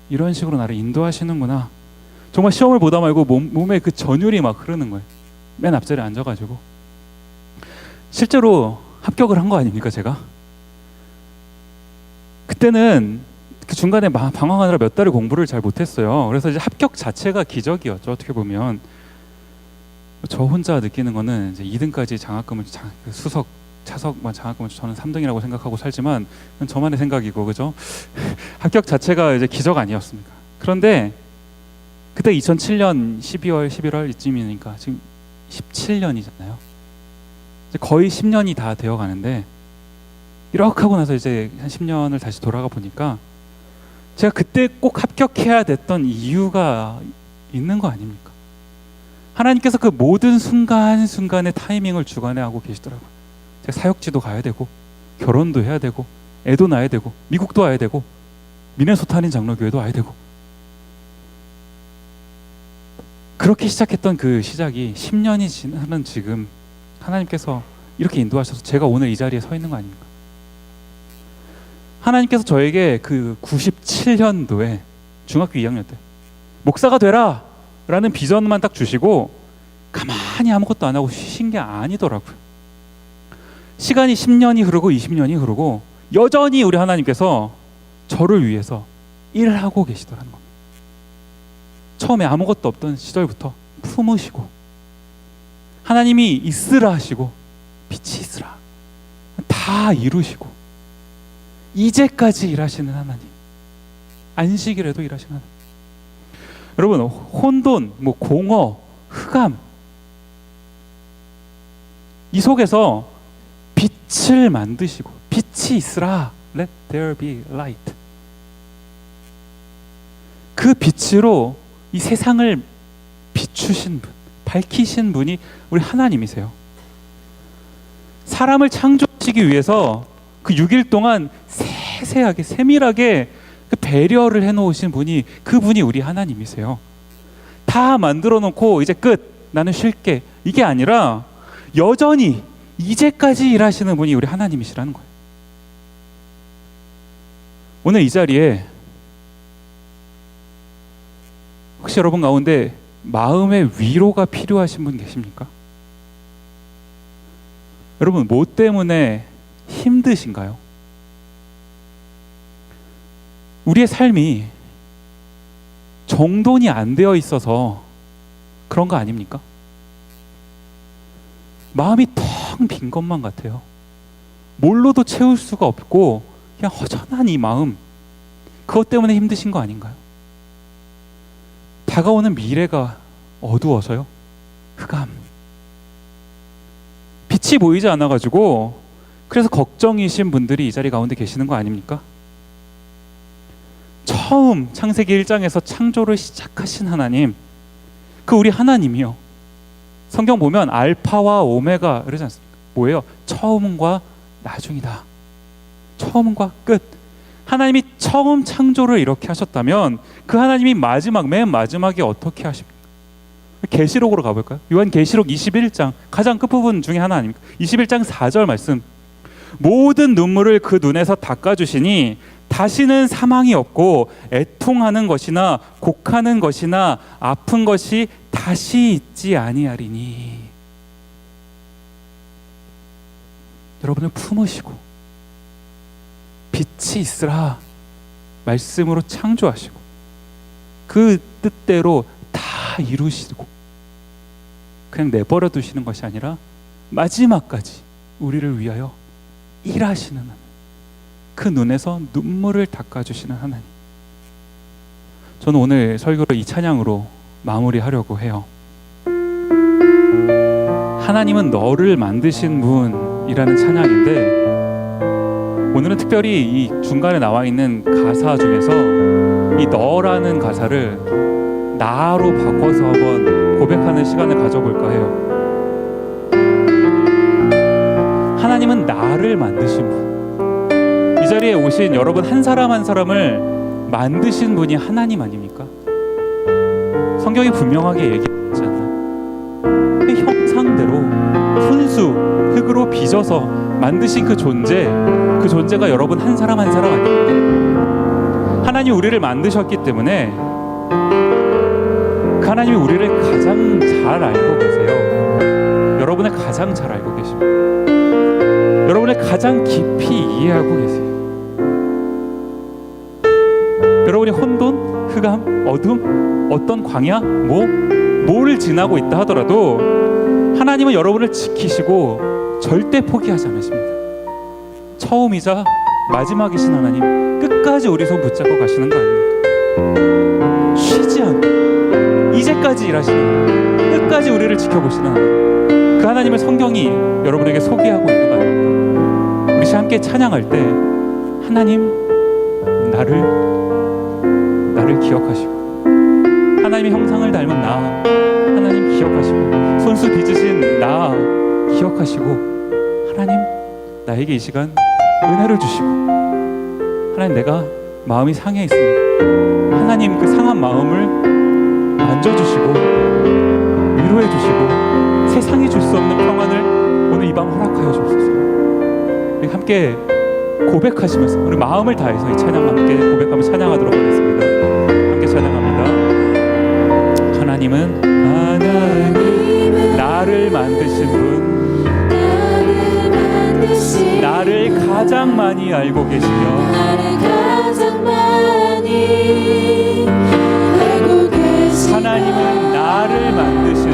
[SPEAKER 1] 이런 식으로 나를 인도하시는구나. 정말 시험을 보다 말고 몸에 그 전율이 막 흐르는 거예요. 맨 앞자리에 앉아가지고. 실제로 합격을 한 거 아닙니까 제가? 그때는 그 중간에 방황하느라 몇 달을 공부를 잘 못했어요. 그래서 이제 합격 자체가 기적이었죠. 어떻게 보면 저 혼자 느끼는 거는 이제 2등까지 장학금을 수석, 차석만 장학금을 저는 3등이라고 생각하고 살지만 그건 저만의 생각이고 그죠? 합격 자체가 이제 기적 아니었습니까? 그런데 그때 2007년 12월, 11월 이쯤이니까 지금 17년이잖아요. 이제 거의 10년이 다 되어 가는데 이렇게 하고 나서 이제 한 10년을 다시 돌아가 보니까 제가 그때 꼭 합격해야 됐던 이유가 있는 거 아닙니까? 하나님께서 그 모든 순간순간의 타이밍을 주관하고 계시더라고요. 제가 사역지도 가야 되고 결혼도 해야 되고 애도 낳아야 되고 미국도 와야 되고 미네소타닌 장로교회도 와야 되고 그렇게 시작했던 그 시작이 10년이 지나는 지금 하나님께서 이렇게 인도하셔서 제가 오늘 이 자리에 서 있는 거 아닙니까? 하나님께서 저에게 그 97년도에 중학교 2학년 때 목사가 되라 라는 비전만 딱 주시고 가만히 아무것도 안 하고 쉬신 게 아니더라고요. 시간이 10년이 흐르고 20년이 흐르고 여전히 우리 하나님께서 저를 위해서 일하고 계시더라는 겁니다. 처음에 아무것도 없던 시절부터 품으시고 하나님이 있으라 하시고 빛이 있으라 다 이루시고 이제까지 일하시는 하나님, 안식일에도 일하시는 하나님. 여러분 혼돈, 뭐 공허, 흑암 이 속에서 빛을 만드시고 빛이 있으라 Let there be light 그 빛으로 이 세상을 비추신 분, 밝히신 분이 우리 하나님이세요. 사람을 창조하시기 위해서 그 6일 동안 세세하게 세밀하게 그 배려를 해놓으신 분이 그분이 우리 하나님이세요. 다 만들어 놓고 이제 끝 나는 쉴게 이게 아니라 여전히 이제까지 일하시는 분이 우리 하나님이시라는 거예요. 오늘 이 자리에 혹시 여러분 가운데 마음의 위로가 필요하신 분 계십니까? 여러분 뭐 때문에 힘드신가요? 우리의 삶이 정돈이 안 되어 있어서 그런 거 아닙니까? 마음이 텅 빈 것만 같아요. 뭘로도 채울 수가 없고 그냥 허전한 이 마음, 그것 때문에 힘드신 거 아닌가요? 다가오는 미래가 어두워서요? 흑암, 빛이 보이지 않아가지고 그래서 걱정이신 분들이 이 자리 가운데 계시는 거 아닙니까? 처음 창세기 1장에서 창조를 시작하신 하나님, 그 우리 하나님이요, 성경 보면 알파와 오메가 그러지 않습니까? 뭐예요? 처음과 나중이다. 처음과 끝. 하나님이 처음 창조를 이렇게 하셨다면 그 하나님이 마지막, 맨 마지막에 어떻게 하십니까? 계시록으로 가볼까요? 요한계시록 21장 가장 끝부분 중에 하나 아닙니까? 21장 4절 말씀, 모든 눈물을 그 눈에서 닦아주시니 다시는 사망이 없고 애통하는 것이나 곡하는 것이나 아픈 것이 다시 있지 아니하리니. 여러분을 품으시고 빛이 있으라 말씀으로 창조하시고 그 뜻대로 다 이루시고 그냥 내버려 두시는 것이 아니라 마지막까지 우리를 위하여 일하시는 하나님, 그 눈에서 눈물을 닦아주시는 하나님. 저는 오늘 설교를 이 찬양으로 마무리하려고 해요. 하나님은 너를 만드신 분이라는 찬양인데, 오늘은 특별히 이 중간에 나와 있는 가사 중에서 이 너라는 가사를 나로 바꿔서 한번 고백하는 시간을 가져볼까 해요. 하나님은 나를 만드신 분, 이 자리에 오신 여러분 한 사람 한 사람을 만드신 분이 하나님 아닙니까? 성경이 분명하게 얘기하지 않나요? 그 형상대로 손수 흙으로 빚어서 만드신 그 존재가 여러분 한 사람 한 사람 아닙니까? 하나님이 우리를 만드셨기 때문에 그 하나님이 우리를 가장 잘 알고 계세요. 여러분을 가장 잘 알고 계십니다. 여러분을 가장 깊이 이해하고 계세요. 여러분이 혼돈, 흑암, 어둠, 어떤 광야, 뭐를 지나고 있다 하더라도 하나님은 여러분을 지키시고 절대 포기하지 않으십니다. 처음이자 마지막이신 하나님, 끝까지 우리 손 붙잡고 가시는 거 아닙니까? 쉬지 않고 이제까지 일하시는, 끝까지 우리를 지켜보시는 하나님, 그 하나님을 성경이 여러분에게 소개하고 있는 거 아닙니까? 우리 함께 찬양할 때 하나님, 나를 기억하시고, 하나님의 형상을 닮은 나 하나님 기억하시고, 손수 빚으신 나 기억하시고, 하나님 나에게 이 시간 은혜를 주시고, 하나님 내가 마음이 상해 있습니다. 하나님 그 상한 마음을 만져주시고 위로해 주시고 세상이 줄 수 없는 평안을 오늘 이 밤 허락하여 주옵소서. 우리 함께 고백하시면서 우리 마음을 다해서 이 찬양 함께 고백하며 찬양하도록 하겠습니다. 함께 찬양합니다. 하나님은 나를 만드신 분, 나를 가장 많이 알고 계시며 하나님은 나를 만드신 분,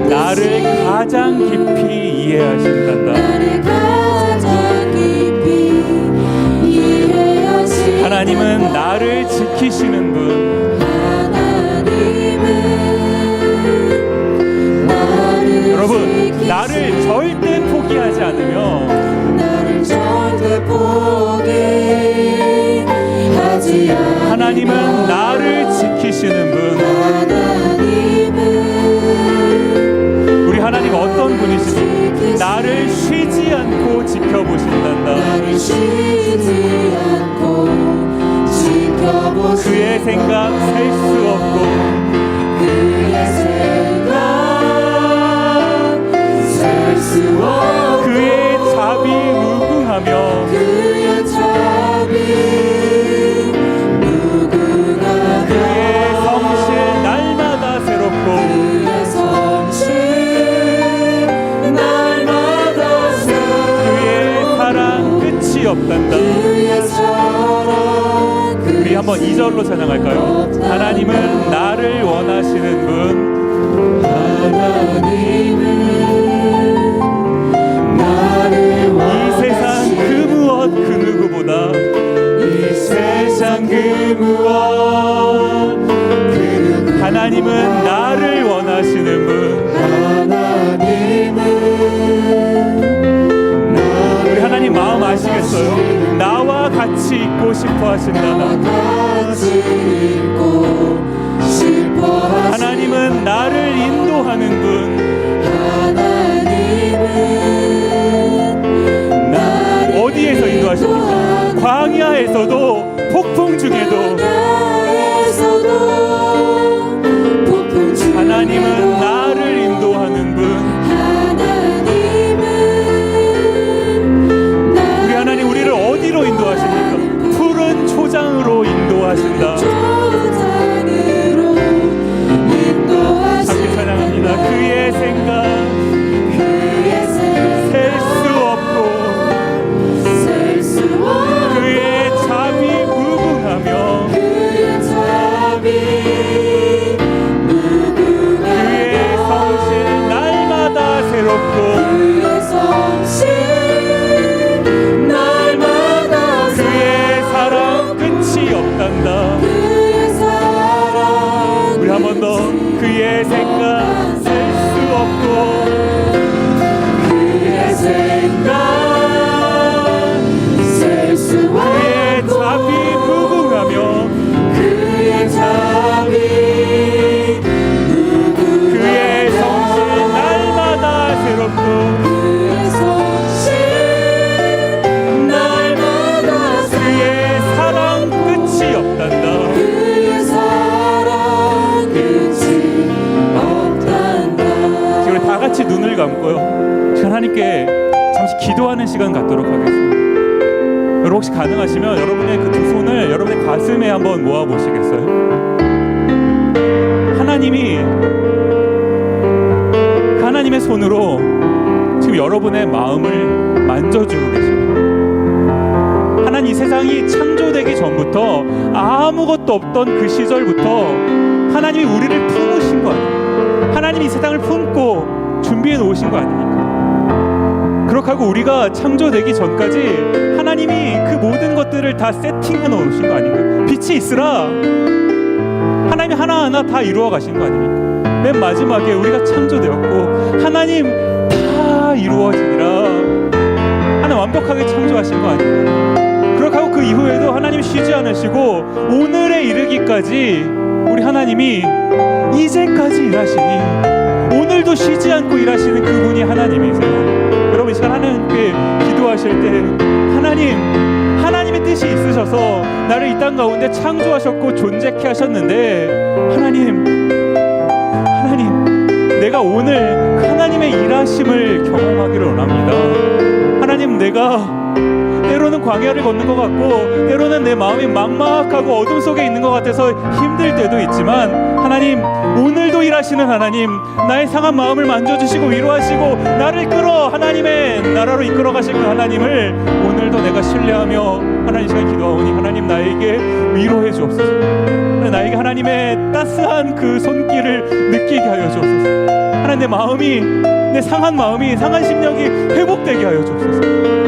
[SPEAKER 1] 나를 가장 깊이 이해하신단다. 하나님은 나를 지키시는 분, 여러분 나를 절대 포기하지 않으며 하나님은 나를 지키시는 분. 우리 하나님 어떤 분이시니? 나를 쉬지 않고 지켜보신단다. 그의 생각 셀 수 없고 그의 자비 무궁하며 그의 성실 날마다 새롭고 그의 사랑 끝이 없단다. 우리 한번 2절로 찬양할까요? 하나님은 나를 원하시는 분, 이 세상 그 무엇 그 누구보다, 이 세상 그 무엇 그 누구, 하나님은 나를 원하시는 인도하시는 분. 우리 하나님 마음 아시겠어요? 나와 같이 있고 싶어 하신다. 하나님은 나를 인도하는 분. 어디에서 인도하십니까? 광야에서도 폭풍 중에도 하나님은 나를 인도하는 분. 우리 하나님 우리를 어디로 인도하십니까? 푸른 초장으로 인도하신다. 함께 찬양합니다. 그의 생각 셀 수 없고 그의 자비 무궁하며 그의 성실 날마다 새롭고 그의 사랑 끝이 없단다. 우리 한 번 더. 그의 생각 셀 수 없고 그의 생각 그의 자비 무궁하며 그의 성실 날마다 새롭고 그의 사랑 끝이 없단다. 지금 다 같이 눈을 감고요, 하나님께 잠시 기도하는 시간 갖도록 하겠습니다. 여러분 혹시 가능하시면 여러분의 그 두 손을 여러분의 가슴에 한번 모아 보시겠어요? 하나님이 하나님의 손으로 지금 여러분의 마음을 만져주고 계십니다. 하나님 이 세상이 창조되기 전부터 아무것도 없던 그 시절부터 하나님이 우리를 품으신 거 아니에요? 하나님이 이 세상을 품고 준비해 놓으신 거 아닙니까? 그렇게 하고 우리가 창조되기 전까지 하나님이 그 모든 것들을 다 세팅해 놓으신 거 아닌가요? 빛이 있으라 하나님이 하나하나 다 이루어 가신 거 아닙니까? 맨 마지막에 우리가 창조되었고 하나님 다 이루어지니라 하나님 완벽하게 창조하신 거 아닌가요? 그렇게 하고 그 이후에도 하나님 쉬지 않으시고 오늘에 이르기까지 우리 하나님이 이제까지 일하시니 오늘도 쉬지 않고 일하시는 그분이 하나님이세요. 여러분 이 시간 하나님께 기도하실 때 하나님의 뜻이 있으셔서 나를 이 땅 가운데 창조하셨고 존재케 하셨는데 하나님 내가 오늘 하나님의 일하심을 경험하기를 원합니다. 하나님 내가 때로는 광야를 걷는 것 같고 때로는 내 마음이 막막하고 어둠 속에 있는 것 같아서 힘들 때도 있지만 하나님 오늘도 일하시는 하나님 나의 상한 마음을 만져주시고 위로하시고 나를 끌어 하나님의 나라로 이끌어 가실 그 하나님을 오늘도 내가 신뢰하며 하나님 시간 기도하오니 하나님 나에게 위로해 주옵소서. 나에게 하나님의 따스한 그 손길을 느끼게 하여 주옵소서. 하나님 내 마음이 내 상한 마음이 상한 심령이 회복되게 하여 주옵소서.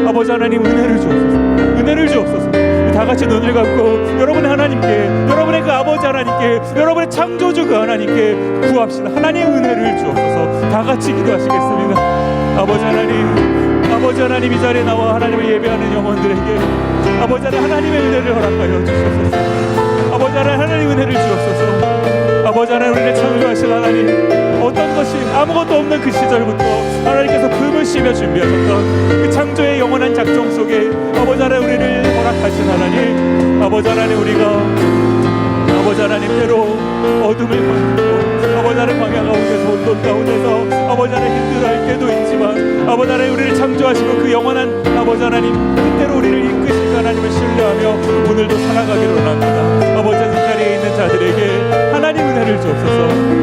[SPEAKER 1] 아버지 하나님 은혜를 주옵소서. 은혜를 주옵소서. 다 같이 눈을 감고 여러분의 하나님께 여러분의 그 아버지 하나님께 여러분의 창조주 그 하나님께 구합시다. 하나님 은혜를 주옵소서. 다 같이 기도하시겠습니다. 아버지 하나님 이 자리에 나와 하나님을 예배하는 영혼들에게 아버지 하나님의 은혜를 허락하여 주옵소서. 아버지 하나님 은혜를 주옵소서. 아버지 하나님 우리를 창조하신 하나님 어떤 것이 아무것도 없는 그 시절부터 하나님께서 금을 씌며 준비하셨던 그 창조의 영원한 작정 속에 아버지 하나님 우리를 허락하신 하나님 아버지 하나님 우리가 아버지 하나님 때로 어둠을 보이고 아버지 하나님 광야 가운데서 혼돈 가운데서 아버지 하나님 힘들어할 때도 있지만 아버지 하나님 우리를 창조하시고 그 영원한 아버지 하나님 그때로 우리를 이끄실 하나님을 신뢰하며 오늘도 살아가기를 원합니다. 아버지 이 자리에 있는 자들에게 하나님 은혜를 주옵소서.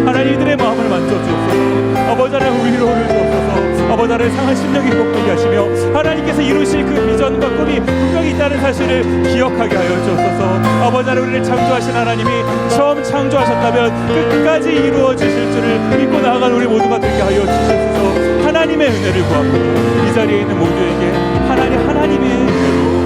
[SPEAKER 1] 하나님 이들의 마음을 만져주옵소서. 아버지 하나님 위로를 주옵소서. 아버지 하나님 상한 심령이 회복되게 하시며 하나님께서 이루실 그 비전과 꿈이 분명히 있다는 사실을 기억하게 하여 주옵소서. 아버지 하나님 우리를 창조하신 하나님이 처음 창조하셨다면 끝까지 이루어 주실 줄을 믿고 나아간 우리 모두가 되게 하여 주시옵소서. 하나님의 은혜를 구합니다. 이 자리에 있는 모두에게 하나님의 은혜로